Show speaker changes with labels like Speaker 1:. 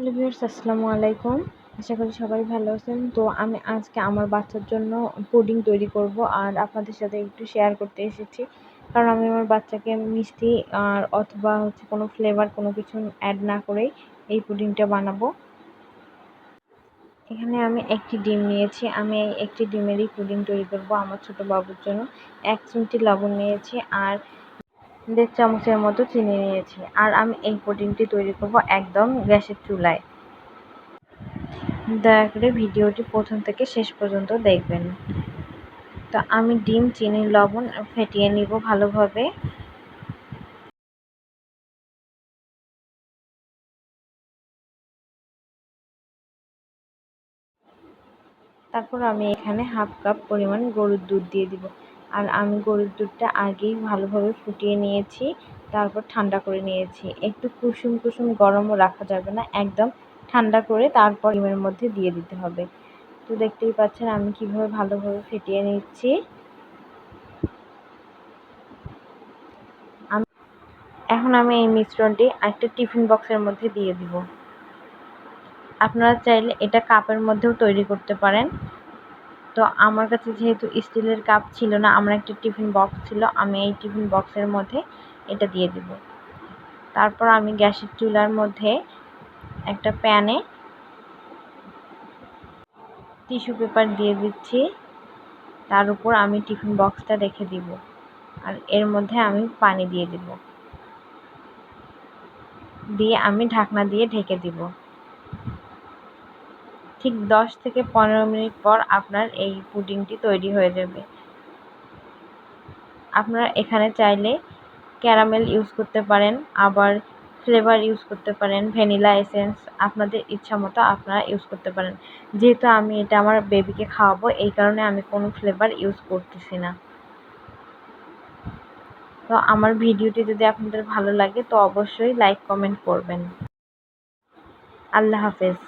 Speaker 1: Hello viewers, আসসালামু আলাইকুম। আশা করি সবাই ভালো আছেন। তো আমি আজকে আমার বাচ্চার জন্য পুডিং তৈরি করব আর আপনাদের সাথে একটু শেয়ার করতে এসেছি। কারণ আমি আমার বাচ্চাকে মিষ্টি আর অথবা কোনো ফ্লেভার কোনো কিছু অ্যাড না করেই এই পুডিংটা বানাবো। এখানে আমি একটি ডিম নিয়েছি। আমি এই একটি ডিমেরই পুডিং তৈরি করব আমার ছোট বাবুর জন্য। 1 চিমটি লবণ নিয়েছি আর 1.5 চামচের মতো চিনি নিয়েছি। আর আমি এই পুডিংটি তৈরি করব একদম গ্যাসের চুলায়। দয়া করে ভিডিওটি প্রথম থেকে শেষ পর্যন্ত দেখবেন। তো আমি ডিম, চিনি, লবণ ফেটিয়ে নিব ভালোভাবে। তারপর আমি এখানে 1/2 কাপ পরিমাণ গরুর দুধ দিয়ে দিব। আর আমি গরুর দুধটা আগেই ভালোভাবে ফুটিয়ে নিয়েছি, তারপর ঠান্ডা করে নিয়েছি। একটু কুসুম কুসুম গরমও রাখা যাবে না, একদম ঠান্ডা করে তারপর ডিমের মধ্যে দিয়ে দিতে হবে। তো দেখতেই পাচ্ছেন আমি কিভাবে ভালোভাবে ফেটিয়ে নিচ্ছি। এখন আমি এই মিশ্রণটি একটা টিফিন বক্সের মধ্যে দিয়ে দিব। আপনারা চাইলে এটা কাপের মধ্যেও তৈরি করতে পারেন। তো আমার কাছে যেহেতু স্টিলের কাপ ছিল না, আমার একটা টিফিন বক্স ছিল, আমি এই টিফিন বক্সের মধ্যে এটা দিয়ে দেব। তারপর আমি গ্যাসের চুলার মধ্যে একটা প্যানে টিস্যু পেপার দিয়ে দিচ্ছি। তার উপর আমি টিফিন বক্সটা রেখে দিব আর এর মধ্যে আমি পানি দিয়ে দিব, দিয়ে আমি ঢাকনা দিয়ে ঢেকে দিব। ঠিক 10 থেকে 15 মিনিট পর আপনার এই পুডিংটি তৈরি হয়ে যাবে। আপনারা এখানে চাইলে ক্যারামেল ইউজ করতে পারেন, আবার ফ্লেভার ইউজ করতে পারেন, ভ্যানিলা এসেন্স আপনাদের ইচ্ছা মতো আপনারা ইউজ করতে পারেন। যেহেতু আমি এটা আমার বেবিকে খাওয়াবো, এই কারণে আমি কোনো ফ্লেভার ইউজ করতেছি না। তো আমার ভিডিওটি যদি আপনাদের ভালো লাগে তো অবশ্যই লাইক কমেন্ট করবেন। আল্লাহ হাফেজ।